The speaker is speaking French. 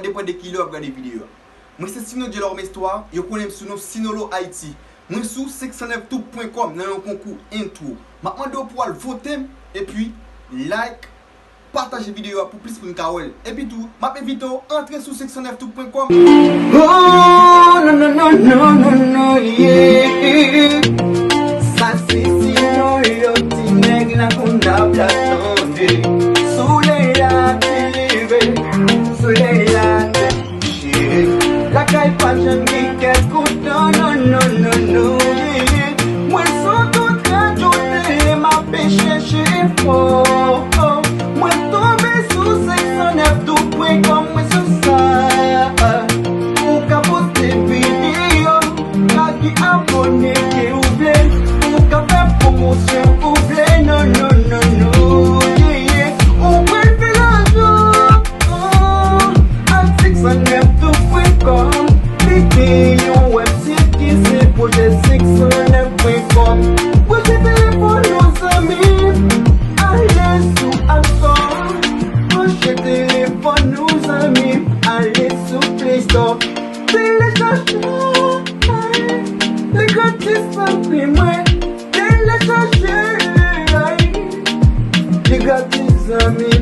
dépend de qui regarde des vidéos. Moi c'est Sino de leur histoire, yo connais sous nom Sinolo Haïti. Moi sous 609tout.com dans un concours intro. M'a demandé pour voter et puis like, partager vidéo pour plus pour une carole. Et puis tout, m'a invité à entrer sur 609tout.com. Oh non non non non non non yeah. Ça c'est Sino yo ti nèg la qu'on a platonné. Soleil la télé, soleil la télé. La caille pas j'aime qui content non non non non yeah. Moi sans tout trajoter ma péché chez fort. Moi tombé sous 609tout.com moi sous ça. Ou ka poster vidéo, ka ki abonné qui ouvre, ou ka faire promotion ouvre non non non non yeah. Ou peut faire l'argent à 609tout.com. Vidéo website qui c'est projet 609.com. Projet téléphone nos amis, allez sous Apple. Projet téléphone nos amis, allez sous Play Store. Téléchargez les gratis imprimés. Téléchargez les gratis amis.